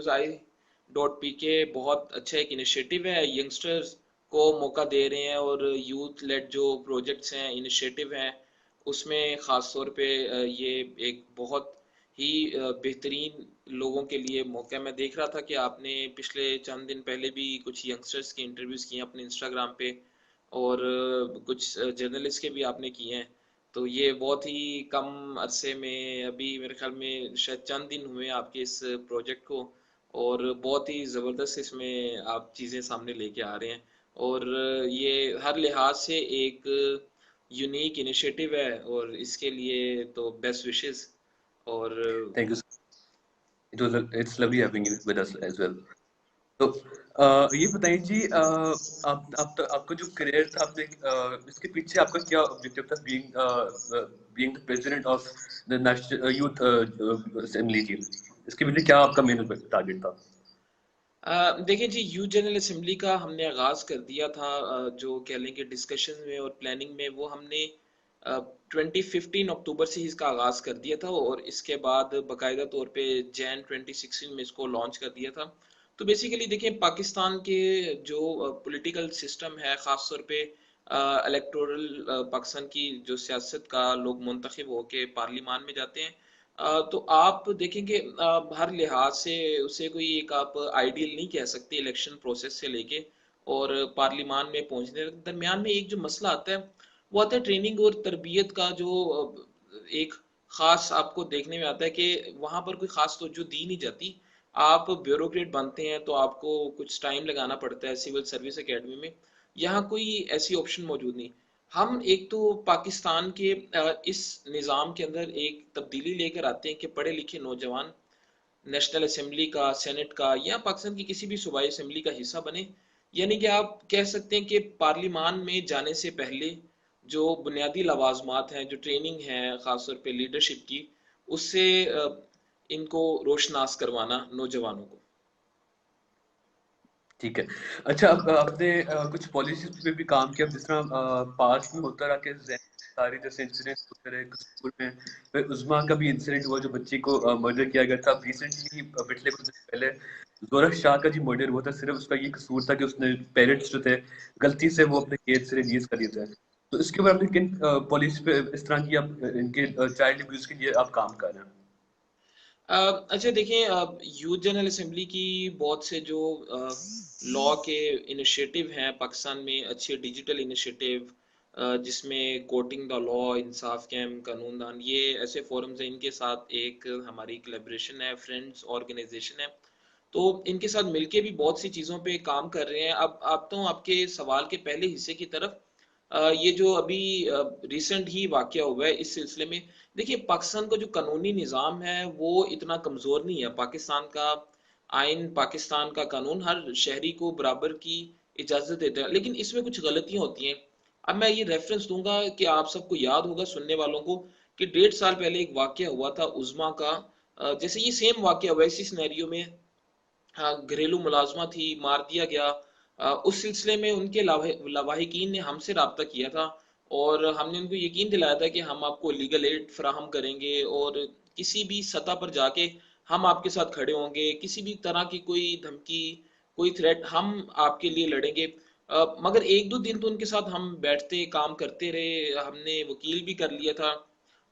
youtubers.i.pk بہت اچھا ایک انیشیٹو ہے، ینگسٹرز کو موقع دے رہے ہیں، اور یوتھ لیڈ جو پروجیکٹس ہیں، انیشیٹو ہیں، اس میں خاص طور پہ یہ ایک بہت ہی بہترین لوگوں کے لیے موقع. میں دیکھ رہا تھا کہ آپ نے پچھلے چند دن پہلے بھی کچھ ینگسٹرز کی انٹرویوز کی ہیں اپنے انسٹاگرام پہ، اور کچھ جرنلسٹ کے بھی آپ نے کیے ہیں. تو یہ بہت ہی کم عرصے میں، ابھی میرے خیال میں شاید چند دن ہوئے آپ کے اس پروجیکٹ کو، اور بہت ہی زبردست اس میں آپ چیزیں سامنے لے کے آ رہے ہیں، اور یہ ہر لحاظ سے ایک یونیک انیشیٹو ہے، اور اس کے لیے تو بیسٹ وشز. اور Thank you. It's lovely having you with us as well. تو یہ بتائیں جی، آپ کا جو کریئر تھا، آپ نے اس کے پیچھے آپ کا کیا آبجیکٹو تھا being the president of the national youth assembly جی؟ اس کے پیچھے کیا آپ کا مین ٹارگیٹ تھا؟ دیکھیں جی، یوتھ جنرل اسمبلی کا ہم نے آغاز کر دیا تھا جو کہہ لیں کہ ڈسکشن میں اور پلاننگ میں، وہ ہم نے 2015 اکتوبر سے اس کا آغاز کر دیا تھا، اور اس کے بعد باقاعدہ طور پہ جین 2016 میں اس کو لانچ کر دیا تھا. تو بیسیکلی دیکھیں، پاکستان کے جو پولیٹیکل سسٹم ہے، خاص طور پہ الیکٹورل پاکستان کی جو سیاست کا لوگ منتخب ہو کے پارلیمان میں جاتے ہیں، تو آپ دیکھیں گے ہر لحاظ سے اسے کوئی ایک آپ آئیڈیل نہیں کہہ سکتے، الیکشن پروسیس سے لے کے اور پارلیمان میں پہنچنے درمیان میں ایک جو مسئلہ آتا ہے، وہ آتا ہے ٹریننگ اور تربیت کا، جو ایک خاص آپ کو دیکھنے میں آتا ہے کہ وہاں پر کوئی خاص توجہ دی نہیں جاتی. آپ بیوروکریٹ بنتے ہیں تو آپ کو کچھ ٹائم لگانا پڑتا ہے سول سروس اکیڈمی میں. یہاں کوئی ایسی آپشن موجود نہیں. ہم ایک تو پاکستان کے اس نظام کے اندر ایک تبدیلی لے کر آتے ہیں کہ پڑھے لکھے نوجوان نیشنل اسمبلی کا، سینٹ کا، یا پاکستان کی کسی بھی صوبائی اسمبلی کا حصہ بنے. یعنی کہ آپ کہہ سکتے ہیں کہ پارلیمان میں جانے سے پہلے جو بنیادی لوازمات ہیں، جو ٹریننگ ہے خاص طور پہ لیڈرشپ کی، اس سے ان کو روشناس کروانا نوجوانوں کو. ٹھیک ہے. اچھا، آپ نے کچھ پالیسیز پہ بھی کام کیا، جس طرح پاسٹ میں ہوتا رہا کہ سارے جیسے انسیڈنٹ ہوتے رہے اسکول میں، پھر عظما کا بھی انسیڈنٹ ہوا جو بچی کو مرڈر کیا گیا تھا. ریسنٹلی پچھلے کچھ دن پہلے زورہ شاہ کا جی مرڈر ہوا تھا. صرف اس کا یہ قصور تھا کہ اس نے پیرنٹس جو تھے غلطی سے وہ اپنے قید سے ریلیز کر دیے تھے. تو اس کے اوپر آپ نے کن پالیسی پہ اس طرح کی آپ ان کے چائلڈ ابیوز کے لیے آپ کام کر رہے ہیں؟ اچھا دیکھیں، یوتھ جنرل اسمبلی کی بہت سے جو لا کے انیشیٹو ہیں پاکستان میں، اچھے ڈیجیٹل انیشیٹو جس میں کوٹنگ دا لا، انصاف کیمپ، قانون دان، یہ ایسے فورمز ہیں. ان کے ساتھ ایک ہماری کلیبریشن ہے، فرینڈز آرگنائزیشن ہے، تو ان کے ساتھ مل کے بھی بہت سی چیزوں پہ کام کر رہے ہیں. اب آتا ہوں آپ کے سوال کے پہلے حصے کی طرف. یہ جو ابھی ریسنٹ ہی واقعہ ہوا ہے اس سلسلے میں، دیکھیے پاکستان کا جو قانونی نظام ہے وہ اتنا کمزور نہیں ہے. پاکستان کا آئین، پاکستان کا قانون ہر شہری کو برابر کی اجازت دیتا ہے، لیکن اس میں کچھ غلطیاں ہوتی ہیں. اب میں یہ ریفرنس دوں گا کہ آپ سب کو یاد ہوگا، سننے والوں کو، کہ 1.5 سال پہلے ایک واقعہ ہوا تھا عظما کا. جیسے یہ سیم واقعہ ہوا اسی سینیریو میں، گھریلو ملازمہ تھی، مار دیا گیا. اس سلسلے میں ان کے لاواحقین نے ہم سے رابطہ کیا تھا، اور ہم نے ان کو یقین دلایا تھا کہ ہم آپ کو لیگل ایڈ فراہم کریں گے، اور کسی بھی سطح پر جا کے ہم آپ کے ساتھ کھڑے ہوں گے. کسی بھی طرح کی کوئی دھمکی، کوئی تھریٹ، ہم آپ کے لیے لڑیں گے. مگر 1-2 دن تو ان کے ساتھ ہم بیٹھتے کام کرتے رہے. ہم نے وکیل بھی کر لیا تھا،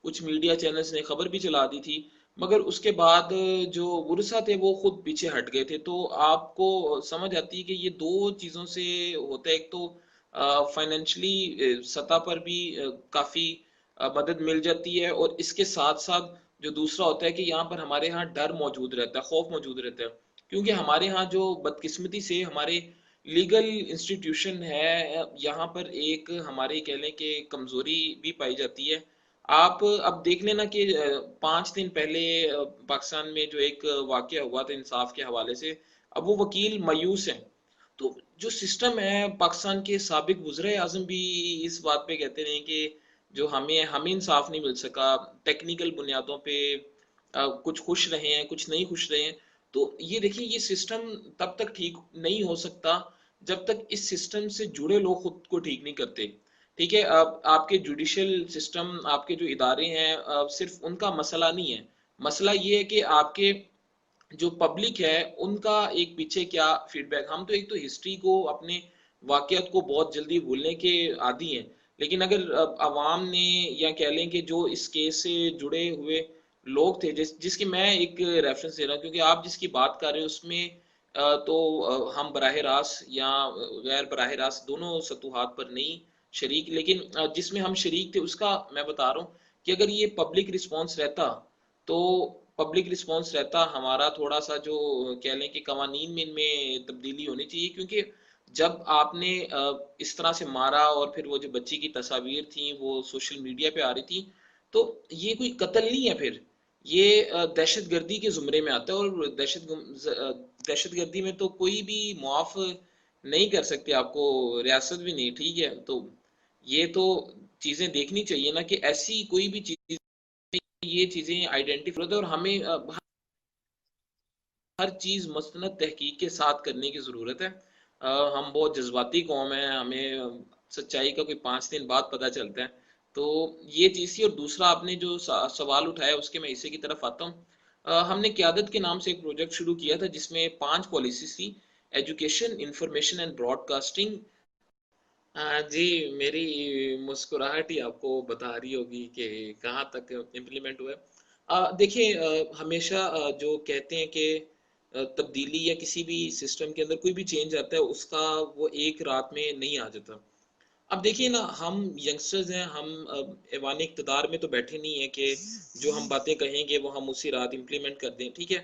کچھ میڈیا چینلز نے خبر بھی چلا دی تھی، مگر اس کے بعد جو ورثہ تھے وہ خود پیچھے ہٹ گئے تھے. تو آپ کو سمجھ آتی ہے کہ یہ دو چیزوں سے ہوتا ہے. ایک تو فائنینشلی سطح پر بھی کافی مدد مل جاتی ہے، اور اس کے ساتھ ساتھ جو دوسرا ہوتا ہے کہ یہاں پر ہمارے ہاں ڈر موجود رہتا ہے، خوف موجود رہتا ہے، کیونکہ ہمارے ہاں جو بدقسمتی سے ہمارے لیگل انسٹیٹیوشن ہے، یہاں پر ایک ہماری کہہ لیں کہ کمزوری بھی پائی جاتی ہے. آپ اب دیکھ لینا کہ 5 دن پہلے پاکستان میں جو ایک واقعہ ہوا تھا انصاف کے حوالے سے، اب وہ وکیل مایوس ہیں. تو جو سسٹم ہے پاکستان کے سابق وزرائے اعظم بھی اس بات پہ کہتے رہے کہ جو ہمیں انصاف نہیں مل سکا، ٹیکنیکل بنیادوں پہ کچھ خوش رہے ہیں، کچھ نہیں خوش رہے ہیں. تو یہ دیکھیں، یہ سسٹم تب تک ٹھیک نہیں ہو سکتا جب تک اس سسٹم سے جڑے لوگ خود کو ٹھیک نہیں کرتے. ٹھیک ہے، آپ کے جوڈیشل سسٹم، آپ کے جو ادارے ہیں، صرف ان کا مسئلہ نہیں ہے. مسئلہ یہ ہے کہ آپ کے جو پبلک ہے ان کا ایک پیچھے کیا فیڈ بیک. ہم تو ایک تو ہسٹری کو اپنے واقعات کو بہت جلدی بھولنے کے عادی ہیں، لیکن اگر عوام نے یا کہہ لیں کہ جو اس کیس سے جڑے ہوئے لوگ تھے، جس کی میں ایک ریفرنس دے رہا ہوں کیونکہ آپ جس کی بات کر رہے ہیں اس میں تو ہم براہ راست یا غیر براہ راست دونوں سطوحات پر نہیں شریک، لیکن جس میں ہم شریک تھے اس کا میں بتا رہا ہوں کہ اگر یہ پبلک رسپانس رہتا تو پبلک رسپانس رہتا ہمارا تھوڑا سا جو کہہ لیں کہ قوانین میں ان میں تبدیلی ہونی چاہیے، کیونکہ جب آپ نے اس طرح سے مارا اور پھر وہ جو بچی کی تصاویر تھیں وہ سوشل میڈیا پہ آ رہی تھیں، تو یہ کوئی قتل نہیں ہے، پھر یہ دہشت گردی کے زمرے میں آتا ہے، اور دہشت گردی میں تو کوئی بھی معاف نہیں کر سکتے آپ کو، ریاست بھی نہیں، ٹھیک ہے. تو یہ تو چیزیں دیکھنی چاہیے نا کہ ایسی کوئی بھی چیز، یہ چیزیں آئیڈینٹیفائی ہوتے ہیں، اور ہمیں ہر چیز مستند تحقیق کے ساتھ کرنے کی ضرورت ہے. ہم بہت جذباتی قوم ہیں، ہمیں سچائی کا کوئی 5 دن بعد پتہ چلتا ہے. تو یہ چیز تھی. اور دوسرا آپ نے جو سوال اٹھایا اس کے میں اسی کی طرف آتا ہوں. ہم نے قیادت کے نام سے ایک پروجیکٹ شروع کیا تھا جس میں 5 پالیسیز تھی: education, information and broadcasting. جی، میری مسکراہٹ ہی آپ کو بتا رہی ہوگی کہ کہاں تک امپلیمنٹ ہوا ہے. دیکھیں، ہمیشہ جو کہتے ہیں کہ تبدیلی یا کسی بھی سسٹم کے اندر کوئی بھی چینج آتا ہے اس کا وہ ایک رات میں نہیں آ جاتا. اب دیکھیے نا، ہم ینگسٹرز ہیں، ہم ایوان اقتدار میں تو بیٹھے نہیں ہیں کہ جو ہم باتیں کہیں گے وہ ہم اسی رات امپلیمنٹ کر دیں، ٹھیک ہے.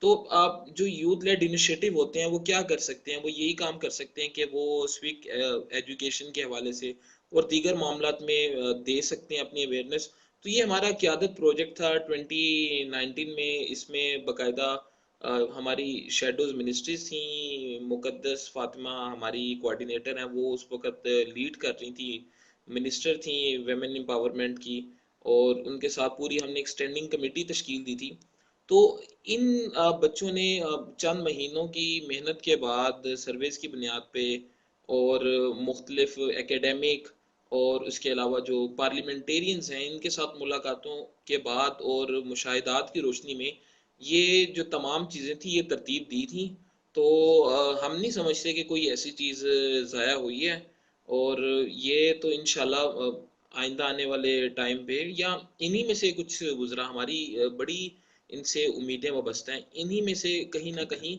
تو آپ جو یوتھ لیڈ انیشیٹو ہوتے ہیں وہ کیا کر سکتے ہیں؟ وہ یہی کام کر سکتے ہیں کہ وہ سویک ایجوکیشن کے حوالے سے اور دیگر معاملات میں دے سکتے ہیں اپنی اویئرنیس. تو یہ ہمارا قیادت پروجیکٹ تھا 2019 میں. اس میں باقاعدہ ہماری شیڈوز منسٹریز تھیں، مقدس فاطمہ ہماری کوآرڈینیٹر ہیں، وہ اس وقت لیڈ کر رہی تھی، منسٹر تھیں ویمن امپاورمنٹ کی، اور ان کے ساتھ پوری ہم نے ایک اسٹینڈنگ کمیٹی تشکیل دی تھی. تو ان بچوں نے چند مہینوں کی محنت کے بعد سرویز کی بنیاد پہ اور مختلف ایکیڈیمک اور اس کے علاوہ جو پارلیمنٹیرینز ہیں ان کے ساتھ ملاقاتوں کے بعد اور مشاہدات کی روشنی میں یہ جو تمام چیزیں تھیں یہ ترتیب دی تھیں. تو ہم نہیں سمجھتے کہ کوئی ایسی چیز ضائع ہوئی ہے، اور یہ تو انشاءاللہ آئندہ آنے والے ٹائم پہ یا انہی میں سے کچھ گزرا. ہماری بڑی ان سے امیدیں وابستہ ہیں، انہی میں سے کہیں نہ کہیں